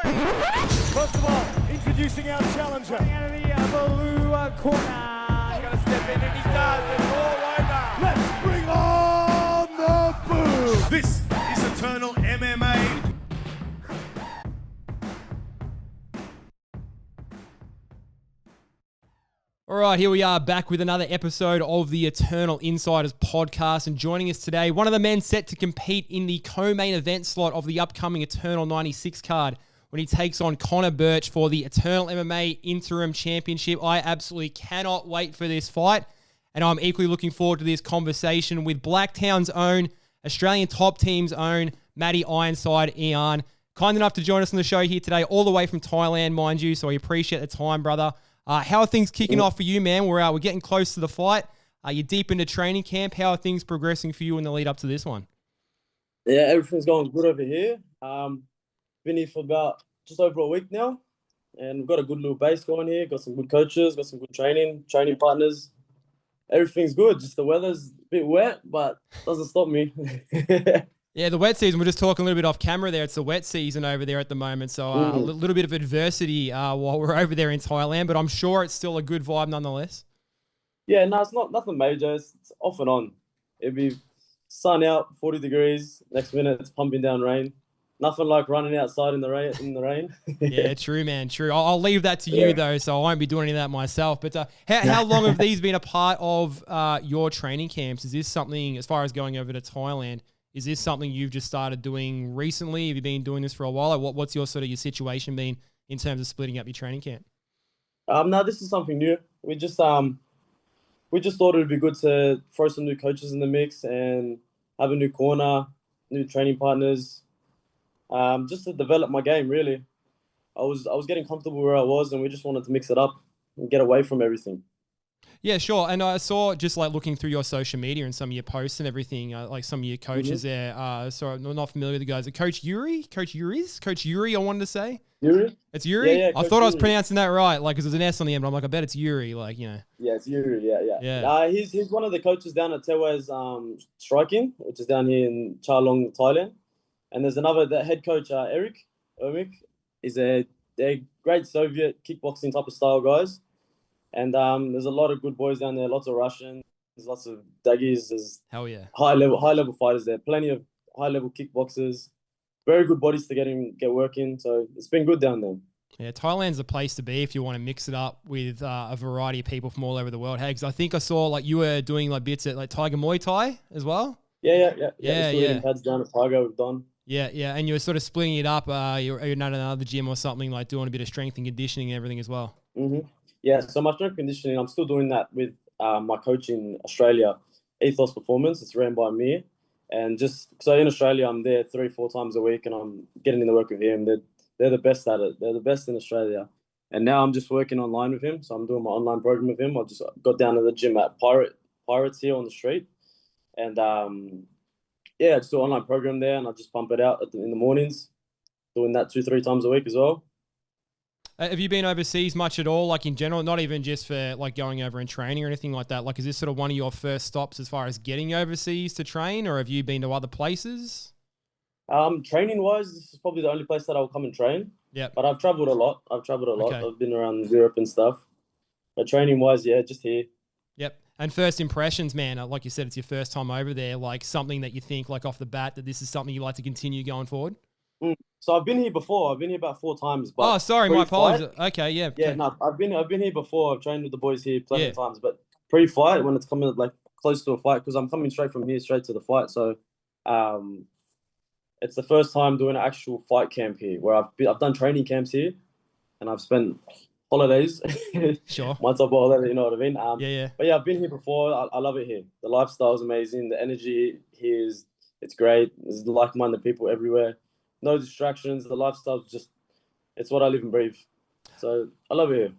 First of all, introducing our challenger. Out of the blue corner. He's going to step in and he does. It's all over. Let's bring on the boom. This is Eternal MMA. All right, here we are back with another episode of the Eternal Insiders Podcast. And joining us today, one of the men set to compete in the co-main event slot of the upcoming Eternal 96 card when he takes on Connor Birch for the Eternal MMA Interim Championship. I absolutely cannot wait for this fight. And I'm equally looking forward to this conversation with Blacktown's own, Australian top team's own, Matty Iann. Kind enough to join us on the show here today, all the way from Thailand, mind you. So I appreciate the time, brother. How are things kicking off for you, man? We're getting close to the fight. You're deep into training camp. How are things progressing for you in the lead up to this one? Yeah, everything's going good over here. Been here for about just over a week now, and we've got a good little base going here. Got some good coaches, got some good training partners. Everything's good. Just the weather's a bit wet, but doesn't stop me. Yeah, the wet season, we're just talking a little bit off camera there. It's the wet season over there at the moment. So a little bit of adversity while we're over there in Thailand, but I'm sure it's still a good vibe nonetheless. Yeah, no, it's not nothing major. It's off and on. It'd be sun out, 40 degrees. Next minute, it's pumping down rain. Nothing like running outside in the rain. Yeah, true, man. True. I'll leave that to you, though, so I won't be doing any of that myself. But how long have these been a part of your training camps? Is this something, as far as going over to Thailand, is this something you've just started doing recently? Have you been doing this for a while? Like what's your situation been in terms of splitting up your training camp? No, this is something new. We just thought it would be good to throw some new coaches in the mix and have a new corner, new training partners, just to develop my game. Really, I was getting comfortable where I was, and we just wanted to mix it up and get away from everything. Yeah, sure. And I saw just like looking through your social media and some of your posts and everything, like some of your coaches there. So I'm not familiar with the guys. Coach Yuri, I wanted to say. Yuri? It's Yuri? Yeah, I thought I was pronouncing that right, like, because there's an S on the end, but I'm like, I bet it's Yuri, like, you know. Yeah, it's Yuri, yeah. He's one of the coaches down at Tewa's Striking, which is down here in Charlong, Thailand. And there's the head coach, Eric Ermik. They're great Soviet kickboxing type of style guys. And there's a lot of good boys down there, lots of Russians, there's lots of Daggies, there's hell yeah, high level fighters there, plenty of high level kickboxers, very good bodies to get working. So it's been good down there. Yeah, Thailand's the place to be if you want to mix it up with a variety of people from all over the world. Hey, because I think I saw like you were doing like bits at like Tiger Muay Thai as well. Yeah. Pads down at Tiger we've done. Yeah, and you were sort of splitting it up. You're at another gym or something, like doing a bit of strength and conditioning and everything as well. Mm-hmm. Yeah, so my strength conditioning, I'm still doing that with my coach in Australia, Ethos Performance. It's ran by me. And just so in Australia, I'm there 3-4 times a week and I'm getting in the work with him. They're the best at it. They're the best in Australia. And now I'm just working online with him. So I'm doing my online program with him. I just got down to the gym at Pirates here on the street. And I just do an online program there and I just pump it out in the mornings, doing that 2-3 times a week as well. Have you been overseas much at all, like in general, not even just for like going over and training or anything like that? Like, is this sort of one of your first stops as far as getting overseas to train, or have you been to other places? Training-wise, this is probably the only place that I'll come and train. Yeah. But I've traveled a lot. Okay. I've been around Europe and stuff. But training-wise, yeah, just here. Yep. And first impressions, man, like you said, it's your first time over there, like something that you think like off the bat that this is something you like to continue going forward? So I've been here before. I've been here about 4 times. But sorry, my apologies. Okay, yeah. Yeah, no, I've been here before. I've trained with the boys here plenty of times. But pre-fight, when it's coming like close to a fight, because I'm coming straight from here straight to the fight. So it's the first time doing an actual fight camp here, where I've done training camps here, and I've spent holidays. Sure. Once I've holiday, you know what I mean? Yeah. But yeah, I've been here before. I love it here. The lifestyle is amazing. The energy here it's great. There's like-minded people everywhere. No distractions. The lifestyle's it's what I live and breathe. So I love it here.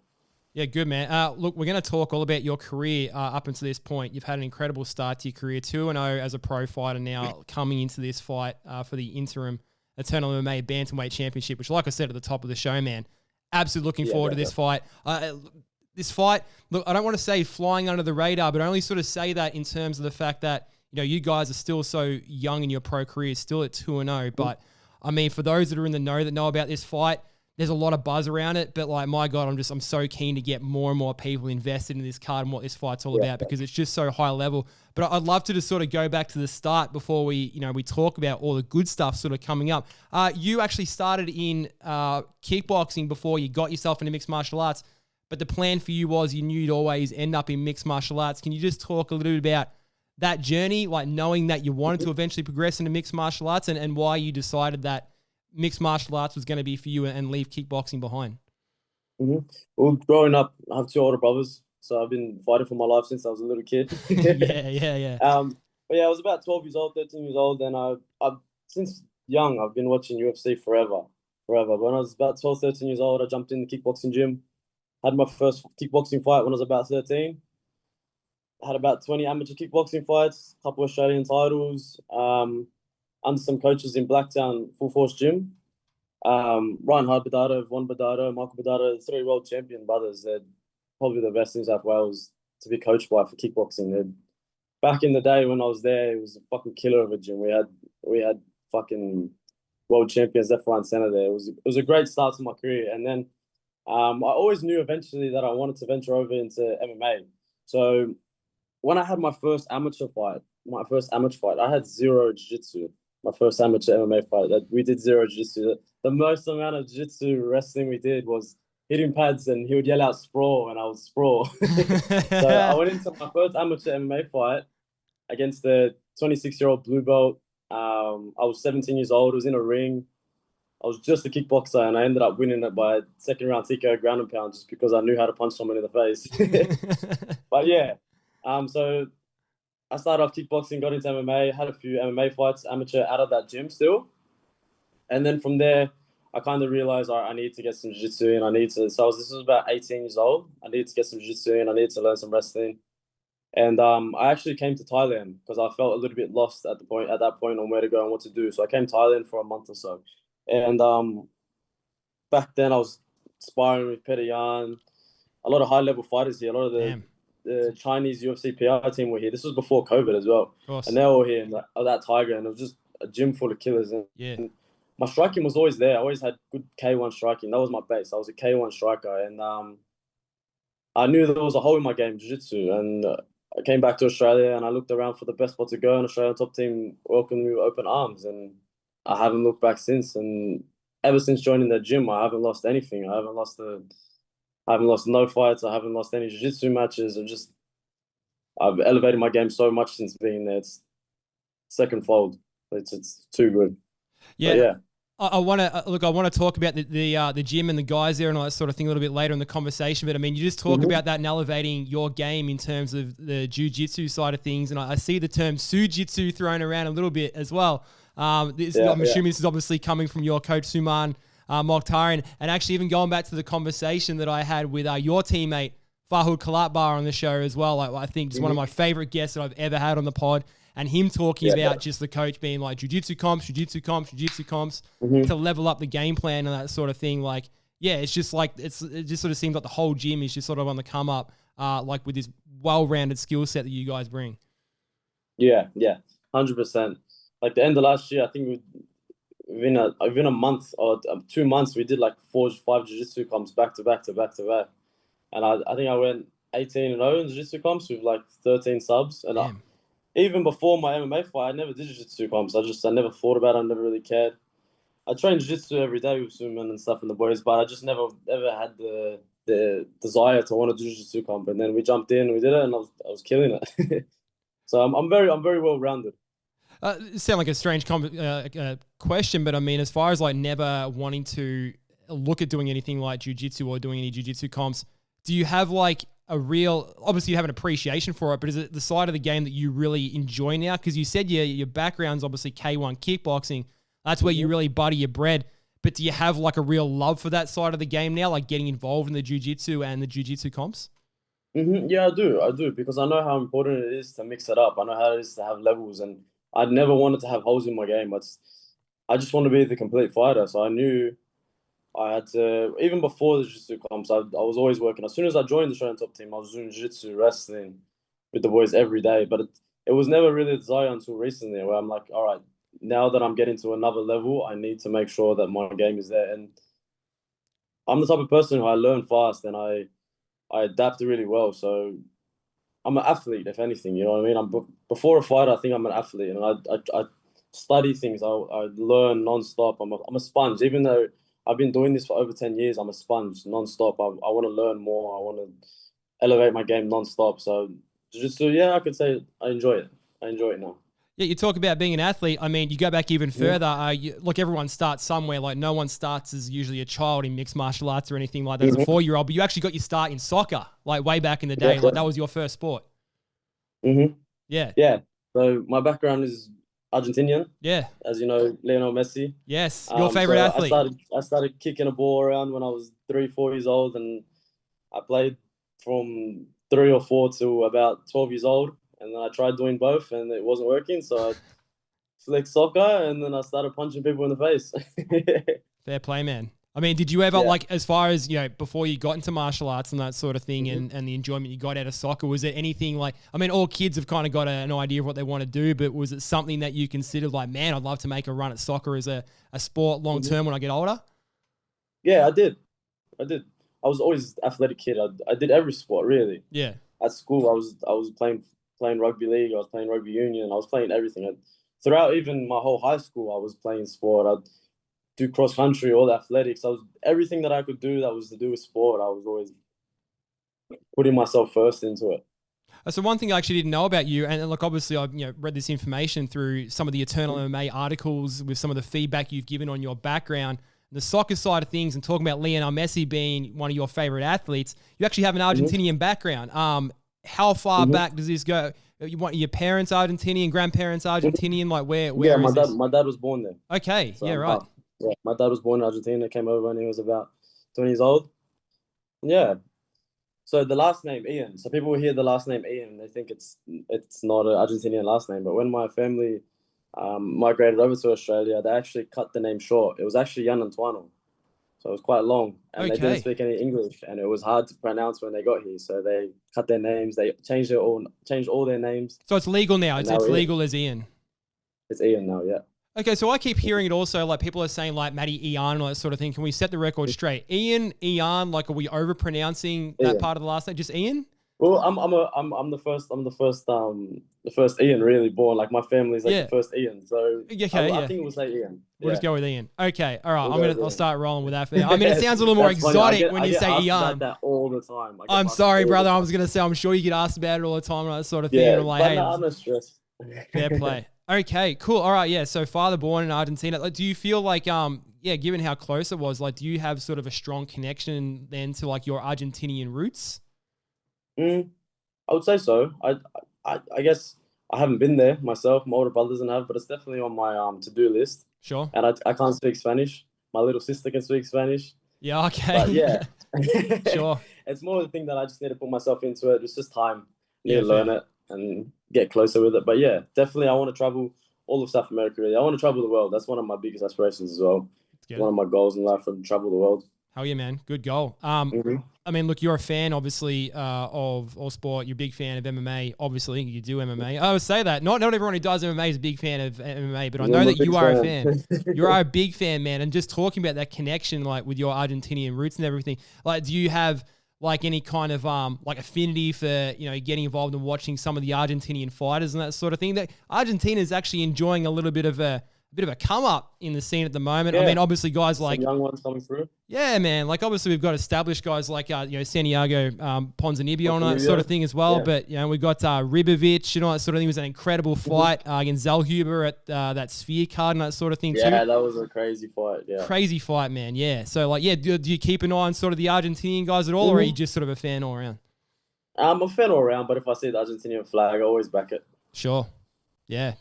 Yeah, good, man. Look, we're going to talk all about your career up until this point. You've had an incredible start to your career, 2-0 as a pro fighter now, coming into this fight for the interim Eternal MMA Bantamweight Championship, which, like I said at the top of the show, man, absolutely looking forward to this fight. This fight, look, I don't want to say flying under the radar, but I only sort of say that in terms of the fact that, you know, you guys are still so young in your pro career, still at 2-0. But, I mean, for those that are in the know that know about this fight, there's a lot of buzz around it, but like, my God, I'm so keen to get more and more people invested in this card and what this fight's all about, because it's just so high level. But I'd love to just sort of go back to the start before we talk about all the good stuff sort of coming up. You actually started in kickboxing before you got yourself into mixed martial arts, but the plan for you was you knew you'd always end up in mixed martial arts. Can you just talk a little bit about that journey, like knowing that you wanted to eventually progress into mixed martial arts, and why you decided that mixed martial arts was going to be for you and leave kickboxing behind? Well, growing up, I have 2 older brothers, so I've been fighting for my life since I was a little kid. Yeah. But yeah, I was about 12 years old, 13 years old, and I since young, I've been watching UFC forever. But when I was about 12, 13 years old, I jumped in the kickboxing gym, had my first kickboxing fight when I was about 13. Had about 20 amateur kickboxing fights, a couple Australian titles, under some coaches in Blacktown Full Force Gym. Reinhard Badado, Von Badado, Michael Badado, 3 world champion brothers. They're probably the best in New South Wales to be coached by for kickboxing. Back in the day when I was there, it was a fucking killer of a gym. We had fucking world champions left, right, and centre there. It was a great start to my career. And then I always knew eventually that I wanted to venture over into MMA. So when I had my first amateur fight, I had 0 jiu-jitsu. My first amateur MMA fight, that we did 0 jiu-jitsu. The most amount of jiu-jitsu wrestling we did was hitting pads, and he would yell out sprawl, and I would sprawl. So I went into my first amateur MMA fight against the 26-year-old blue belt. I was 17 years old. It was in a ring. I was just a kickboxer, and I ended up winning it by 2nd round TKO ground and pound, just because I knew how to punch someone in the face. But yeah, so I started off kickboxing, got into MMA, had a few MMA fights, amateur, out of that gym still. And then from there, I kind of realized I need to get some jiu-jitsu in. This was about 18 years old. I needed to get some jiu-jitsu in. I needed to learn some wrestling. And I actually came to Thailand because I felt a little bit lost at that point on where to go and what to do. So I came to Thailand for a month or so. And back then I was sparring with Matty Iann, a lot of high-level fighters here, a lot of the Chinese UFC PR team were here. This was before COVID as well. And they were all here in that Tiger, and it was just a gym full of killers. And my striking was always there. I always had good K1 striking. That was my base. I was a K1 striker. And I knew there was a hole in my game, jiu-jitsu. And I came back to Australia, and I looked around for the best spot to go, and Australian top team welcomed me with open arms. And I haven't looked back since. And ever since joining the gym, I haven't lost anything. I haven't lost no fights. I haven't lost any jiu-jitsu matches. I've elevated my game so much since being there. It's second fold. It's too good. Yeah. I want to talk about the gym and the guys there and all that sort of thing a little bit later in the conversation. But I mean, you just talk about that and elevating your game in terms of the jiu-jitsu side of things. And I see the term Sujitsu thrown around a little bit as well. I'm assuming this is obviously coming from your coach, Suman Mokhtar, and actually even going back to the conversation that I had with your teammate, Fahud Kalatbar, on the show as well. I think it's one of my favorite guests that I've ever had on the pod. And him talking about just the coach being like jiu-jitsu comps to level up the game plan and that sort of thing. Like, yeah, it's just like, it just sort of seems like the whole gym is just sort of on the come up, like with this well-rounded skill set that you guys bring. Yeah, 100%. Like the end of last year, I think within a month or 2 months, we did like 4 or 5 jiu-jitsu comps back to back. And I think I went 18-0 in jiu-jitsu comps with like 13 subs. And even before my MMA fight, I never did jiu-jitsu comps. I never thought about it. I never really cared. I trained jiu-jitsu every day with Suman and stuff and the boys, but I just never had the desire to want to do jiu-jitsu comp. And then we jumped in, we did it, and I was killing it. So I'm very well rounded. Sound like a strange question, but I mean, as far as like never wanting to look at doing anything like jiu-jitsu or doing any jiu-jitsu comps, do you have like obviously you have an appreciation for it, but is it the side of the game that you really enjoy now? Because you said your background's obviously K1 kickboxing. That's where you really butter your bread. But do you have like a real love for that side of the game now, like getting involved in the jiu-jitsu and the jiu-jitsu comps? Yeah, I do, because I know how important it is to mix it up. I know how it is to have levels, and I'd never wanted to have holes in my game, but I just want to be the complete fighter. So I knew I had to, even before the jiu-jitsu comps, I was always working. As soon as I joined the Australian top team, I was doing jiu-jitsu, wrestling with the boys every day. But it was never really a desire until recently, where I'm like, all right, now that I'm getting to another level, I need to make sure that my game is there. And I'm the type of person who I learn fast and I adapt really well. So I'm an athlete, if anything. You know what I mean? Before a fight, I think I'm an athlete, and I study things. I learn nonstop. I'm a sponge. Even though I've been doing this for over 10 years, I'm a sponge nonstop. I want to learn more. I want to elevate my game nonstop. So yeah, I could say I enjoy it. I enjoy it now. Yeah, you talk about being an athlete. I mean, you go back even further. Look, everyone starts somewhere. Like, no one starts as usually a child in mixed martial arts or anything like that as a 4-year-old. But you actually got your start in soccer, like way back in the day. Like, that was your first sport. Yeah. Yeah. So my background is Argentinian. Yeah. As you know, Lionel Messi. Yes. Your favorite athlete. I started kicking a ball around when I was 3-4 years old, and I played from 3 or 4 to about 12 years old. And then I tried doing both, and it wasn't working. So I flicked soccer, and then I started punching people in the face. Fair play, man. I mean, did you ever, like, as far as, you know, before you got into martial arts and that sort of thing and the enjoyment you got out of soccer, was there anything like, I mean, all kids have kind of got an idea of what they want to do, but was it something that you considered like, man, I'd love to make a run at soccer as a sport long term when I get older? Yeah, I did. I was always an athletic kid. I did every sport, really. Yeah. At school, I was playing rugby league. I was playing rugby union. I was playing everything. Throughout even my whole high school, I was playing sport. I'd do cross country, all the athletics. Everything that I could do that was to do with sport. I was always putting myself first into it. So one thing I actually didn't know about you, and look, obviously I've read this information through some of the Eternal MMA articles with some of the feedback you've given on your background, the soccer side of things, and talking about Lionel Messi being one of your favorite athletes. You actually have an Argentinian background. How far back does this go? You want your parents Argentinian, grandparents Argentinian? Like where? Yeah, my dad was born there. Okay, So yeah, right. Yeah, my dad was born in Argentina. Came over when he was about 20 years old. Yeah. So the last name Ian. So people will hear the last name Ian, they think it's not an Argentinian last name. But when my family migrated over to Australia, they actually cut the name short. It was actually Jan Antoine. So it was quite long, and they didn't speak any English, and it was hard to pronounce when they got here. So they cut their names. They changed all their names. So it's legal now. It's legal as Ian. It's Ian now, yeah. Okay, so I keep hearing it also, like people are saying like Matty Iann and all that sort of thing. Can we set the record straight? Ian, like are we overpronouncing that part of the last name? Just Ian? Well, I'm the first Ian really born. Like my family's like the first Ian. So I think it was like Ian. We'll just go with Ian. Okay, all right. I'll start rolling with that. For now. I mean, it sounds a little more exotic when you say Ian. I get that all the time. I'm sorry, brother. I was gonna say I'm sure you get asked about it all the time and that sort of thing. Yeah, and I'm like, hey, I'm not stressed. Fair play. Okay, cool. All right, yeah. So father born in Argentina. Like, do you feel like, given how close it was, like, do you have sort of a strong connection then to like your Argentinian roots? I would say so. I guess I haven't been there myself. My older brother doesn't have, but it's definitely on my to-do list. Sure. And I can't speak Spanish. My little sister can speak Spanish. Yeah. Okay. But yeah. Sure. It's more the thing that I just need to put myself into it. It's just time. I need to learn it and get closer with it. But yeah, definitely I want to travel all of South America. Really. I want to travel the world. That's one of my biggest aspirations as well. One of my goals in life, to travel the world. Hell yeah, man. Good goal. I mean, look, you're a fan, obviously, of all sport. You're a big fan of MMA. Obviously, you do MMA. I would say that. Not everyone who does MMA is a big fan of MMA, but I know that you are a fan. You are a big fan, man. And just talking about that connection, like, with your Argentinian roots and everything, like, do you have, like, any kind of, like, affinity for, getting involved in watching some of the Argentinian fighters and that sort of thing? That Argentina is actually enjoying a little bit of a come up in the scene at the moment. Yeah. I mean, obviously guys like some young ones coming through. Yeah, man. Like obviously we've got established guys like Santiago Ponzinibbio and that sort of thing as well. Yeah. But we've got Ribovic and all that sort of thing. It was an incredible fight against Zellhuber at that Sphere card and that sort of thing too. Yeah, that was a crazy fight. Yeah, crazy fight, man. Yeah. So like, yeah, do you keep an eye on sort of the Argentinian guys at all, or are you just sort of a fan all around? I'm a fan all around, but if I see the Argentinian flag, I always back it. Sure. Yeah.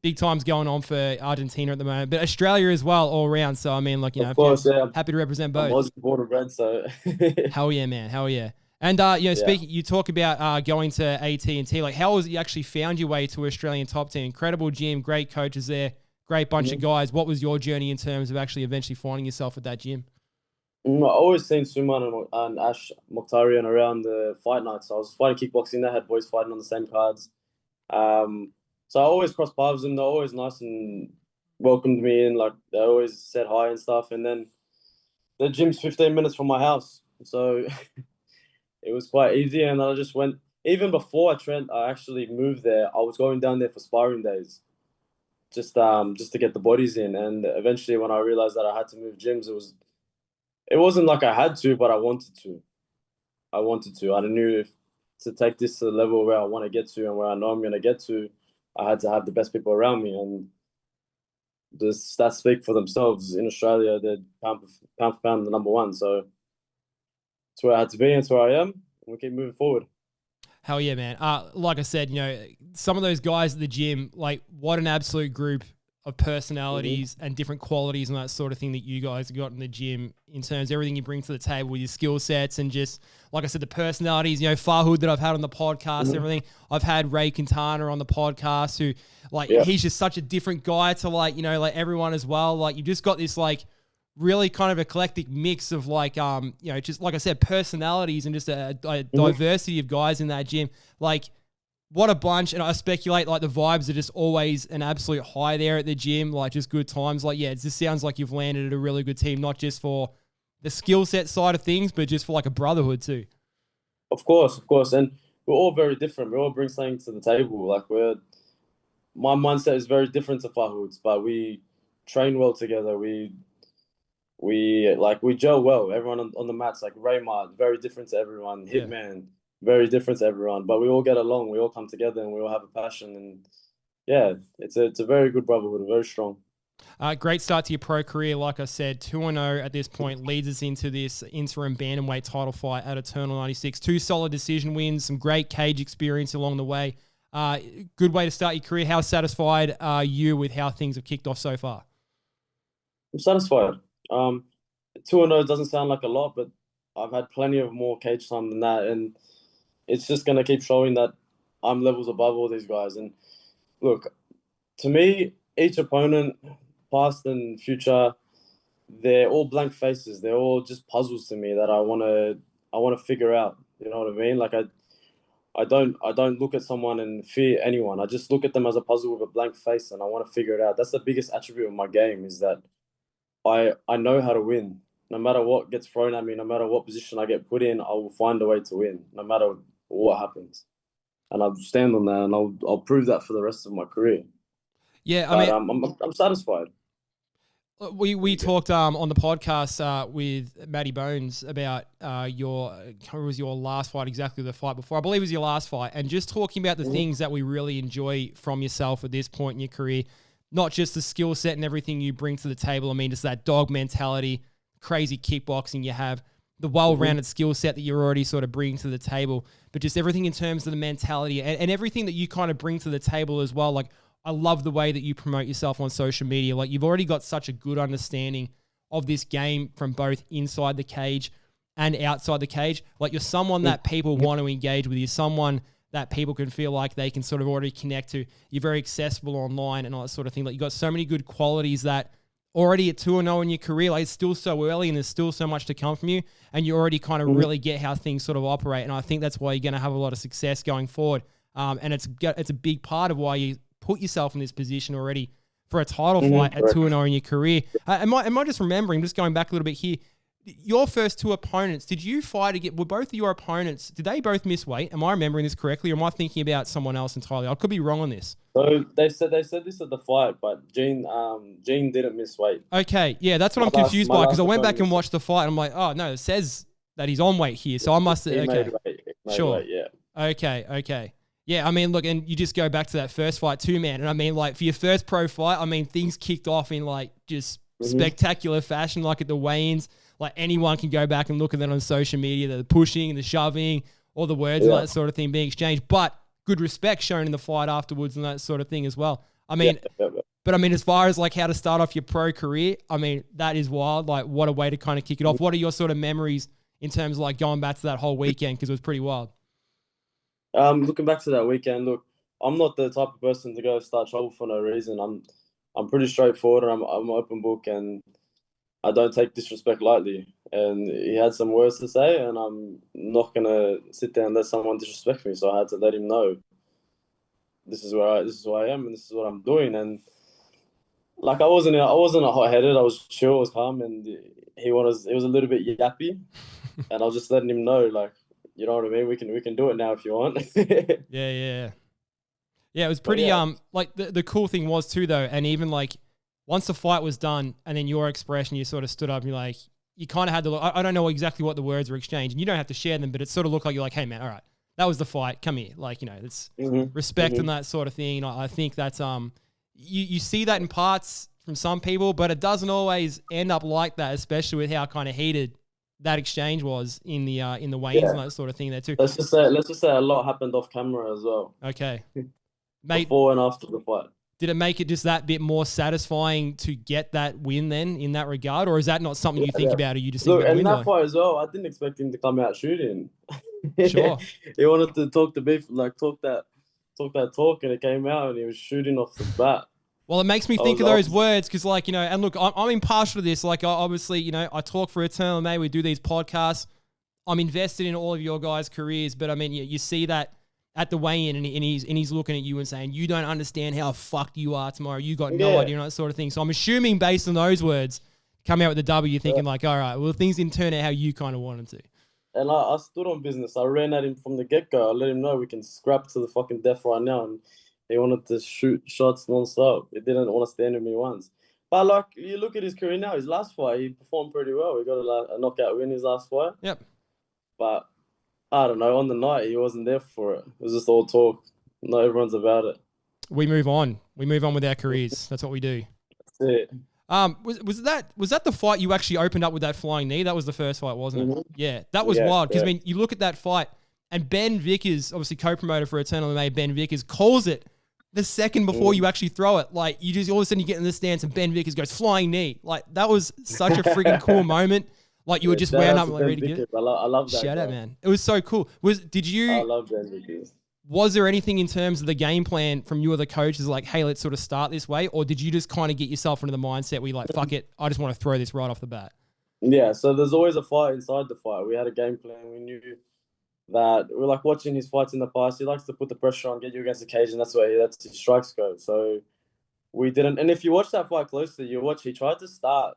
Big times going on for Argentina at the moment, but Australia as well all around. So, I mean, like, of course, happy to represent both. I was born and bred, so. Hell yeah, man. Hell yeah. And, speaking, you talk about going to AT&T, like how was it you actually found your way to Australian top team? Incredible gym, great coaches there, great bunch of guys. What was your journey in terms of actually eventually finding yourself at that gym? I always seen Suman and Ash Mokhtarian around the fight nights. So I was fighting kickboxing. They had boys fighting on the same cards. So I always crossed paths with them. They're always nice and welcomed me in. Like they always said hi and stuff. And then the gym's 15 minutes from my house, so it was quite easy. And I just went. Even before I actually moved there, I was going down there for sparring days, just to get the bodies in. And eventually, when I realized that I had to move gyms, it wasn't like I had to, but I wanted to. I knew if to take this to the level where I want to get to and where I know I'm going to get to, I had to have the best people around me. And the stats speak for themselves. In Australia, they're pound for pound the number one. So it's where I had to be, and it's where I am. And we keep moving forward. Hell yeah, man. Like I said, some of those guys at the gym, like what an absolute group of personalities and different qualities and that sort of thing that you guys got in the gym in terms of everything you bring to the table with your skill sets and just, like I said, the personalities, Farhood that I've had on the podcast and everything. I've had Ray Quintana on the podcast who, he's just such a different guy to everyone as well. Like, you've just got this, really kind of eclectic mix of just like I said, personalities and just a diversity of guys in that gym. Like, what a bunch. And I speculate the vibes are just always an absolute high there at the gym, just good times. It just sounds like you've landed at a really good team, not just for the skill set side of things, but just for a brotherhood too. Of course. And we're all very different. We all bring something to the table. My mindset is very different to Farhood's, but we train well together. We gel well. Everyone on the mats, Raymart, very different to everyone. Hitman, very different to everyone. But we all get along. We all come together, and we all have a passion. And yeah, it's a very good brotherhood, very strong. Great start to your pro career. Like I said, 2-0 at this point leads us into this interim bantamweight title fight at Eternal 96. 2 solid decision wins, some great cage experience along the way. Good way to start your career. How satisfied are you with how things have kicked off so far? I'm satisfied. 2-0 doesn't sound like a lot, but I've had plenty of more cage time than that, and it's just going to keep showing that I'm levels above all these guys. And look, to me, each opponent, past and future, they're all blank faces. They're all just puzzles to me that I want to figure out. You know what I mean? I don't look at someone and fear anyone. I just look at them as a puzzle with a blank face, and I want to figure it out. That's the biggest attribute of my game, is that I know how to win. No matter what gets thrown at me, no matter what position I get put in, I will find a way to win, no matter what happens. And I'll stand on that, and I'll prove that for the rest of my career. Yeah, I'm satisfied. We talked on the podcast with Matty Bones about your last fight, exactly the fight before. I believe it was your last fight, and just talking about the things that we really enjoy from yourself at this point in your career. Not just the skill set and everything you bring to the table. I mean, just that dog mentality, crazy kickboxing you have, the well-rounded skill set that you're already sort of bringing to the table, but just everything in terms of the mentality and everything that you kind of bring to the table as well. I love the way that you promote yourself on social media. You've already got such a good understanding of this game from both inside the cage and outside the cage. You're someone that people want to engage with. You're someone that people can feel like they can sort of already connect to. You're very accessible online and all that sort of thing. You've got so many good qualities that already at 2-0 in your career, it's still so early and there's still so much to come from you, and you already kind of really get how things sort of operate. And I think that's why you're going to have a lot of success going forward. And it's a big part of why you put yourself in this position already for a title fight at 2-0 in your career. Am I just remembering, just going back a little bit here, your first 2 opponents, did you fight again? Were both of your opponents, did they both miss weight? Am I remembering this correctly, or am I thinking about someone else entirely? I could be wrong on this. So they said this at the fight, but Gene didn't miss weight. Okay, yeah, that's what I'm confused by, because I went back and watched the fight, and I'm like, oh no, it says that he's on weight here, so I must have. Okay, sure, yeah. Okay. Yeah, I mean, look, and you just go back to that first fight too, man. And I mean, for your first pro fight, I mean, things kicked off in just spectacular fashion, at the weigh-ins. Anyone can go back and look at that on social media, the pushing and the shoving, all the words and that sort of thing being exchanged. But good respect shown in the fight afterwards and that sort of thing as well. I mean, but I mean, as far as how to start off your pro career, I mean, that is wild. What a way to kind of kick it off. What are your sort of memories in terms of going back to that whole weekend? Because it was pretty wild. Looking back to that weekend, look, I'm not the type of person to go start trouble for no reason. I'm pretty straightforward. I'm an open book, and I don't take disrespect lightly. And he had some words to say, and I'm not gonna sit there and let someone disrespect me. So I had to let him know this is who I am, and this is what I'm doing. And I wasn't hot headed. I was chill. I was calm, and he was a little bit yappy, and I was just letting him know, like, you know what I mean. We can do it now if you want. Yeah. It was pretty. Like the cool thing was too though, and even like once the fight was done, and then your expression, you sort of stood up and you're like, you kind of had to look. I don't know exactly what the words were exchanged, and you don't have to share them, but it sort of looked like you're like, hey man, all right, that was the fight. Come here, like it's respect and that sort of thing. I think that's you see that in parts from some people, but it doesn't always end up like that, especially with how kind of heated that exchange was in the weigh-ins and that sort of thing there too. Let's just say a lot happened off camera as well. Okay. Mate, before and after the fight. Did it make it just that bit more satisfying to get that win then in that regard? Or is that not something you think about, or you just think about and that fight as well, I didn't expect him to come out shooting. Sure. He wanted to talk to beef, like talk that talk, and it came out and he was shooting off the bat. Well, it makes me think of those words because, like, and look, I'm impartial to this. Like, obviously, I talk for Eternal MMA. We do these podcasts. I'm invested in all of your guys' careers, but I mean, you see that at the weigh-in, and he's looking at you and saying, you don't understand how fucked you are tomorrow. You got no idea, that sort of thing. So I'm assuming based on those words, come out with the W, you're thinking like, all right, well, things didn't turn out how you kind of wanted to. And I stood on business. I ran at him from the get-go. I let him know we can scrap to the fucking death right now. And he wanted to shoot shots non-stop. He didn't want to stand with me once. But, like, you look at his career now, his last fight, he performed pretty well. He got a knockout win his last fight. Yep. But, I don't know, on the night, he wasn't there for it. It was just all talk. Not everyone's about it. We move on. We move on with our careers. That's what we do. That's it. Was that the fight you actually opened up with that flying knee? That was the first fight, wasn't it? Yeah, that was wild. Because, I mean, you look at that fight, and Ben Vickers, obviously co-promoter for Eternal MMA, Ben Vickers, calls it the second before you actually throw it. Like, you just all of a sudden you get in the stance and Ben Vickers goes flying knee. Like, that was such a freaking cool moment. Like, you were just wearing up and ready to get it. I love that. Shout out, man. It was so cool. I love Ben Vickers. Was there anything in terms of the game plan from you or the coaches like, hey, let's sort of start this way? Or did you just kind of get yourself into the mindset where you're like, fuck it, I just want to throw this right off the bat? Yeah, so there's always a fight inside the fight. We had a game plan. We knew that we're like watching his fights in the past. He likes to put the pressure on, get you against the cage, and that's his strikes go. So we didn't. And if you watch that fight closely, he tried to start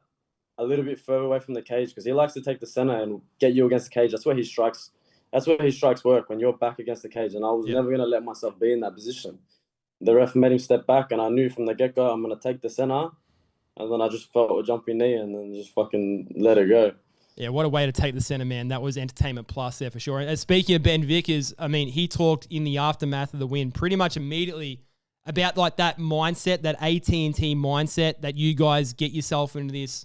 a little bit further away from the cage because he likes to take the center and get you against the cage. That's where his strikes work, when you're back against the cage. And I was never going to let myself be in that position. The ref made him step back, and I knew from the get-go I'm going to take the center. And then I just felt a jumping knee and then just fucking let it go. Yeah, what a way to take the center, man. That was entertainment plus there for sure. And speaking of Ben Vickers, I mean, he talked in the aftermath of the win pretty much immediately about like that mindset, that AT&T mindset that you guys get yourself into this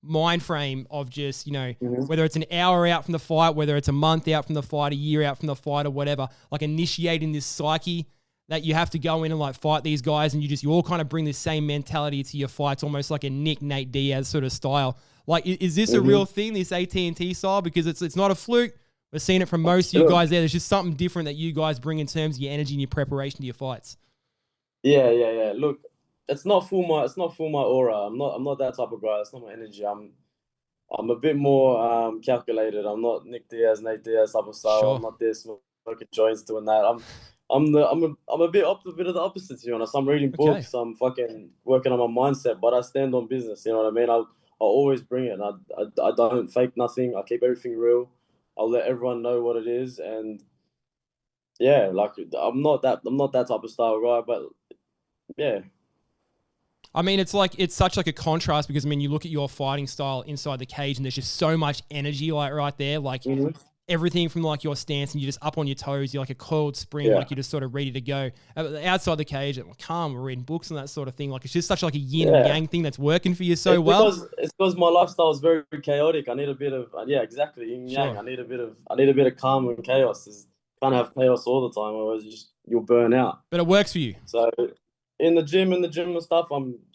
mind frame of just, whether it's an hour out from the fight, whether it's a month out from the fight, a year out from the fight or whatever, like initiating this psyche that you have to go in and like fight these guys, and you all kind of bring this same mentality to your fights, almost like a Nate Diaz sort of style. Like, is this a real thing, this AT&T style? Because it's not a fluke. We're seeing it from most of you guys there. There's just something different that you guys bring in terms of your energy and your preparation to your fights. Yeah. Look, it's not full my aura. I'm not that type of guy. It's not my energy. I'm a bit more calculated. I'm not Nate Diaz type of style. Sure. I'm not this smoking joints doing that. I'm a bit of the opposite, to be honest. I'm reading books. I'm fucking working on my mindset, but I stand on business. You know what I mean? I'll always bring it. I don't fake nothing. I keep everything real. I'll let everyone know what it is, and yeah, like I'm not that type of style guy, but yeah. I mean, it's such like a contrast because, I mean, you look at your fighting style inside the cage and there's just so much energy like right there. Like everything from like your stance and you're just up on your toes. You're like a coiled spring, like you're just sort of ready to go. Outside the cage, like calm, we're reading books and that sort of thing. Like it's just such like a yin and yang thing that's working for you so well. It's because my lifestyle is very chaotic. I need a bit of, exactly, yin yang. Sure. I need a bit of calm and chaos. You can't have chaos all the time, otherwise you'll burn out. But it works for you. So in the gym and stuff,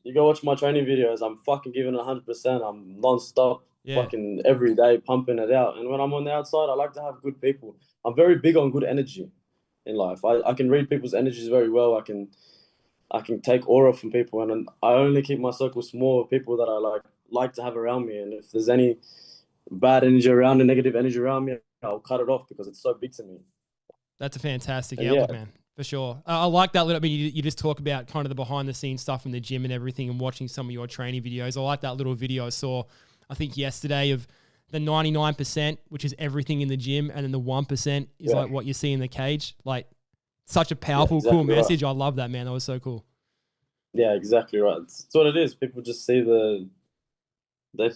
you go watch my training videos, I'm fucking giving it 100%. I'm non-stop, fucking every day pumping it out. And when I'm on the outside, I like to have good people. I'm very big on good energy in life. I can read people's energies very well. I can take aura from people, and I only keep my circle small of people that I like to have around me. And if there's any bad energy around and negative energy around me, I'll cut it off because it's so big to me. That's a fantastic outlook, man. For sure. I like that little bit. You just talk about kind of the behind the scenes stuff in the gym and everything and watching some of your training videos. I like that little video I saw I think yesterday of the 99%, which is everything in the gym, and then the 1% is like what you see in the cage. Like, such a powerful, cool message. Right. I love that, man. That was so cool. Yeah, exactly right. It's what it is. People just see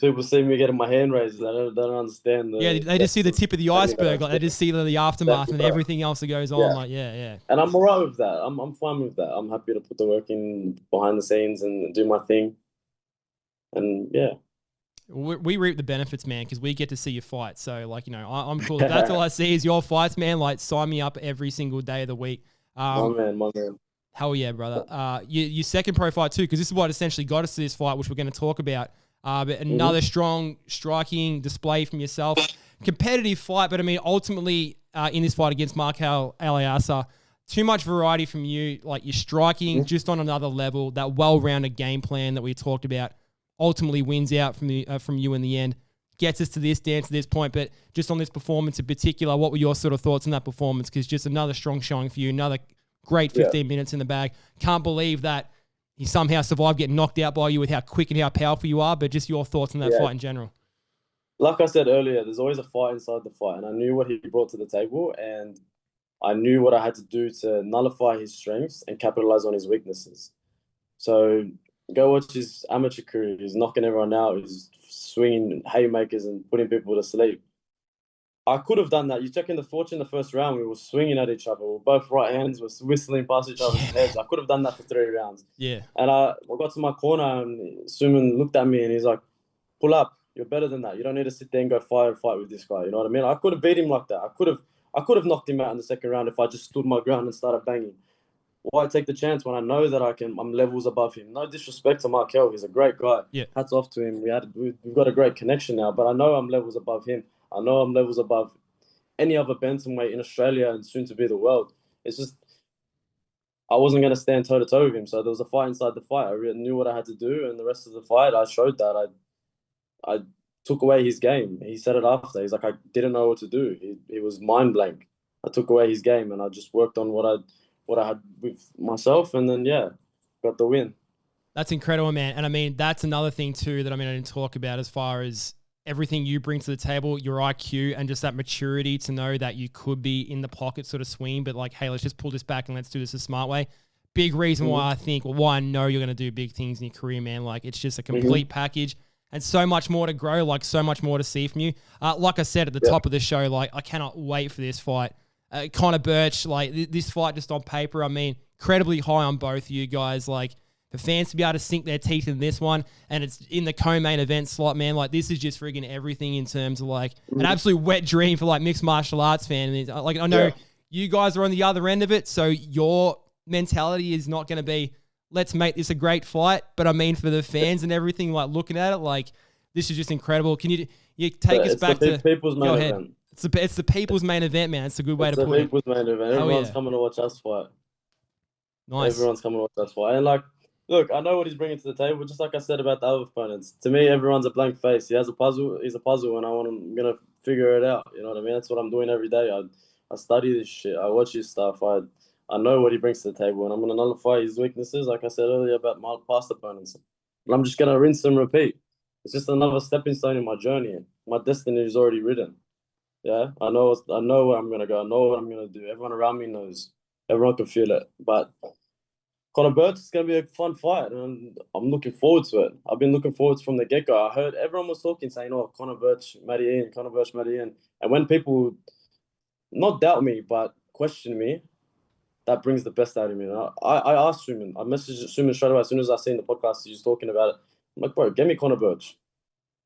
people see me getting my hand raised. They don't understand. They just see the tip of the iceberg. Like, they just see the aftermath and everything else that goes on. Like, yeah. And I'm all right with that. I'm fine with that. I'm happy to put the work in behind the scenes and do my thing. And yeah. We reap the benefits, man, because we get to see you fight. So, like, I'm cool. If that's all I see is your fights, man. Like, sign me up every single day of the week. My man. Hell yeah, brother. Your second pro fight too, because this is what essentially got us to this fight, which we're going to talk about. But another strong striking display from yourself. Competitive fight, but I mean, ultimately in this fight against Markel Aliasa, too much variety from you. Like, you're striking just on another level. That well-rounded game plan that we talked about ultimately wins out from you in the end. Gets us to this dance, to this point. But just on this performance in particular, what were your sort of thoughts on that performance? Because just another strong showing for you, another great 15 minutes in the bag. Can't believe that he somehow survived getting knocked out by you with how quick and how powerful you are, but just your thoughts on that fight in general. Like I said earlier, there's always a fight inside the fight, and I knew what he brought to the table, and I knew what I had to do to nullify his strengths and capitalize on his weaknesses. So go watch his amateur career. He's knocking everyone out. He's swinging haymakers and putting people to sleep. I could have done that. You check in the fortune the first round, we were swinging at each other. We were both right hands were whistling past each other's heads. I could have done that for 3 rounds. Yeah. And I got to my corner and Suman looked at me and he's like, pull up. You're better than that. You don't need to sit there and go fight with this guy. You know what I mean? I could have beat him like that. I could have knocked him out in the second round if I just stood my ground and started banging. Why take the chance when I know that I'm levels above him? No disrespect to Markel. He's a great guy. Yeah. Hats off to him. We've got a great connection now, but I know I'm levels above him. I know I'm levels above any other bantamweight in Australia and soon to be the world. It's just I wasn't going to stand toe-to-toe with him. So there was a fight inside the fight. I really knew what I had to do, and the rest of the fight, I showed that. I took away his game. He said it after. He's like, I didn't know what to do. He was mind blank. I took away his game, and I just worked on what I had with myself, and then, got the win. That's incredible, man. And I mean, that's another thing too that I didn't talk about as far as everything you bring to the table, your IQ and just that maturity to know that you could be in the pocket sort of swing, but like, hey, let's just pull this back and let's do this a smart way. Big reason why I know you're going to do big things in your career, man. Like, it's just a complete package and so much more to grow, like so much more to see from you. Like I said at the top of the show, like, I cannot wait for this fight. Connor Birch, like this fight just on paper, incredibly high on both of you guys. Like, for fans to be able to sink their teeth in this one, and it's in the co-main event slot, man, like, this is just friggin' everything in terms of like an absolute wet dream for like mixed martial arts fan. Like, I know you guys are on the other end of it, so your mentality is not going to be, let's make this a great fight. But for the fans and everything, like looking at it, like, this is just incredible. Can you take us back to people's main event? It's the people's main event, man. It's a good way to put it. It's the people's main event. Everyone's coming to watch us fight. Nice. Everyone's coming to watch us fight. And like, look, I know what he's bringing to the table. Just like I said about the other opponents. To me, everyone's a blank face. He has a puzzle. He's a puzzle, and I'm gonna figure it out. You know what I mean? That's what I'm doing every day. I study this shit. I watch his stuff. I know what he brings to the table, and I'm gonna nullify his weaknesses, like I said earlier about my past opponents. And I'm just gonna rinse and repeat. It's just another stepping stone in my journey. My destiny is already written. Yeah, I know where I'm gonna go. I know what I'm gonna do. Everyone around me knows. Everyone can feel it. But Connor Birch is gonna be a fun fight, and I'm looking forward to it. I've been looking forward from the get-go. I heard everyone was talking, saying, "Oh, Connor Birch, Matty Iann, Connor Birch, Matty Iann." And when people not doubt me but question me, that brings the best out of me. And I asked Suman. I messaged Suman straight away as soon as I seen the podcast. He was talking about it. I'm like, bro, get me Connor Birch.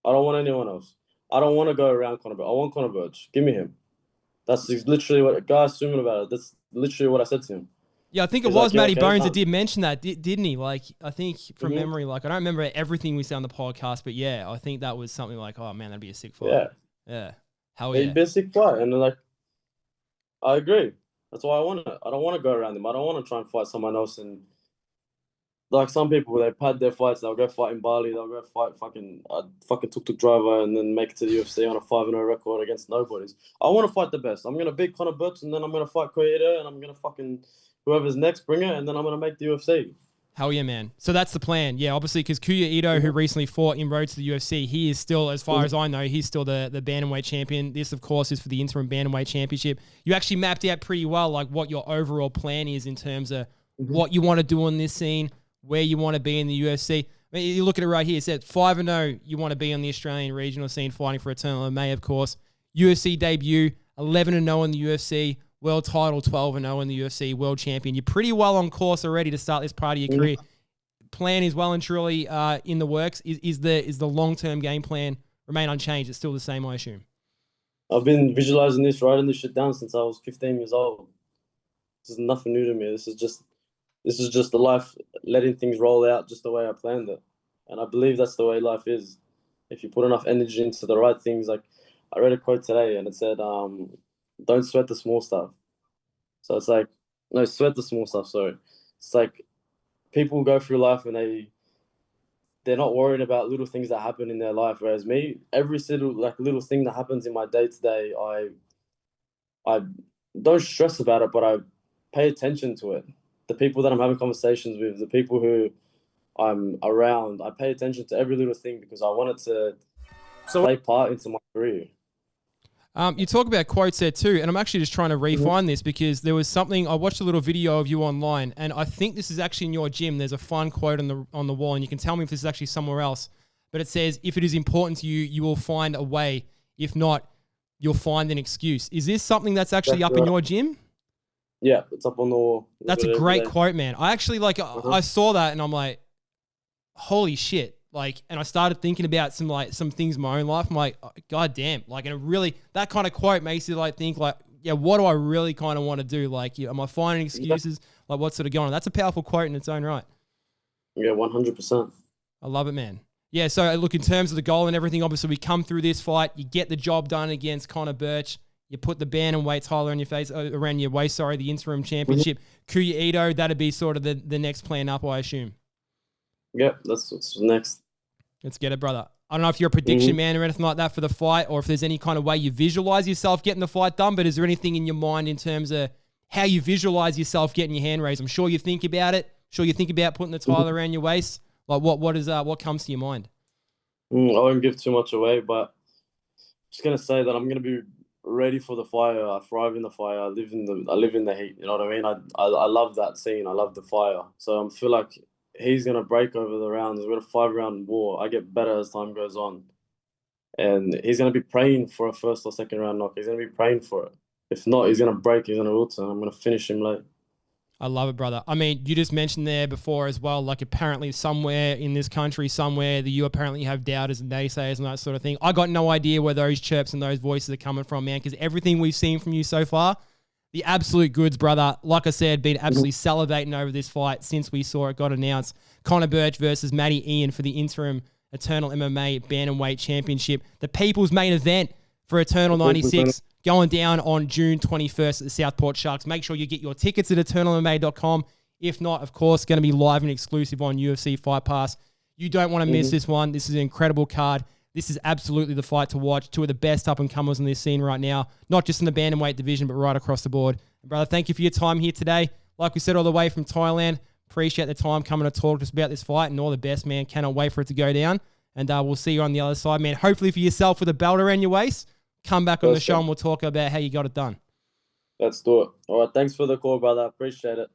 I don't want anyone else. I don't want to go around Connor Birch. I want Connor Birch. Give me him. That's literally what guys Suman about it. That's literally what I said to him. Yeah, I think it was Matty Bones that did mention that, didn't he? Like, I think from memory, like, I don't remember everything we said on the podcast, but yeah, I think that was something like, oh man, that'd be a sick fight. Yeah. Hell yeah. It'd be a sick fight. And like, I agree. That's why I want to. I don't want to go around him. I don't want to try and fight someone else. And like some people, they pad their fights. They'll go fight in Bali. They'll go fight fucking tuk-tuk driver and then make it to the UFC on a 5-0 record against nobodies. I want to fight the best. I'm gonna beat Connor Birch, and then I'm gonna fight Kuya Ito, and I'm gonna fucking whoever's next bring it, and then I'm gonna make the UFC. Hell yeah, man. So that's the plan. Yeah, obviously, because Kuya Ito, who recently fought in road to the UFC, he is still, as far as I know, he's still the bantamweight champion. This, of course, is for the interim bantamweight championship. You actually mapped out pretty well, like, what your overall plan is in terms of what you want to do on this scene, where you want to be in the UFC. I mean, you look at it right here. It said 5-0, you want to be on the Australian regional scene fighting for Eternal MMA, of course. UFC debut, 11-0 in the UFC. World title, 12-0 in the UFC, world champion. You're pretty well on course already to start this part of your career. Plan is well and truly in the works. Is the long-term game plan remain unchanged? It's still the same, I assume. I've been visualizing this, writing this shit down since I was 15 years old. This is nothing new to me. This is just the life, letting things roll out just the way I planned it. And I believe that's the way life is. If you put enough energy into the right things, like I read a quote today and it said, don't sweat the small stuff. So it's like, no, sweat the small stuff, sorry. It's like people go through life and they're not worried about little things that happen in their life. Whereas me, every little thing that happens in my day-to-day, I don't stress about it, but I pay attention to it. The people that I'm having conversations with, the people who I'm around, I pay attention to every little thing because I want it to play part into my career. You talk about quotes there too, and I'm actually just trying to refine this because there was something, I watched a little video of you online, and I think this is actually in your gym. There's a fun quote on the wall, and you can tell me if this is actually somewhere else, but it says, if it is important to you, you will find a way. If not, you'll find an excuse. Is this something that's actually up in your gym? Yeah, it's up on the wall. That's a great quote, man. I actually I saw that and I'm like, holy shit. Like, and I started thinking about some things in my own life. I'm like, oh, God damn. Like, and it really, that kind of quote makes you like think like, yeah, what do I really kind of want to do? Like, am I finding excuses? Like, what's sort of going on? That's a powerful quote in its own right. Yeah, 100%. I love it, man. Yeah, so look, in terms of the goal and everything, obviously we come through this fight, you get the job done against Connor Birch, you put the bantamweight title on your face, around your waist, the interim championship. Kuya Ito, that'd be sort of the next plan up, I assume. Yeah, that's what's next. Let's get it, brother. I don't know if you're a prediction man or anything like that for the fight, or if there's any kind of way you visualize yourself getting the fight done, but is there anything in your mind in terms of how you visualize yourself getting your hand raised? I'm sure you think about it. Sure you think about putting the title around your waist. Like what comes to your mind? I won't give too much away, but I'm just gonna say that I'm gonna be ready for the fire. I thrive in the fire. I live in the heat. You know what I mean? I love that scene. I love the fire. So I feel like he's gonna break over the rounds. We're a 5-round war. I get better as time goes on, and he's gonna be praying for a first or second round knock. He's gonna be praying for it. If not, he's gonna break. He's gonna wilt, and I'm gonna finish him late. I love it, brother. I mean, you just mentioned there before as well, like apparently somewhere in this country, somewhere that you apparently have doubters and naysayers and that sort of thing. I got no idea where those chirps and those voices are coming from, man, because everything we've seen from you so far, the absolute goods, brother. Like I said, been absolutely salivating over this fight since we saw it got announced. Connor Birch versus Matty Iann for the interim Eternal MMA Bantamweight Championship. The people's main event for Eternal 96. Going down on June 21st at the Southport Sharks. Make sure you get your tickets at eternalmma.com. If not, of course, going to be live and exclusive on UFC Fight Pass. You don't want to miss this one. This is an incredible card. This is absolutely the fight to watch. Two of the best up-and-comers in this scene right now, not just in the bantamweight division, but right across the board. And brother, thank you for your time here today. Like we said, all the way from Thailand. Appreciate the time coming to talk to us about this fight, and all the best, man. Cannot wait for it to go down. And we'll see you on the other side, man. Hopefully for yourself with a belt around your waist. Come back on the show and we'll talk about how you got it done. Let's do it. All right. Thanks for the call, brother. Appreciate it.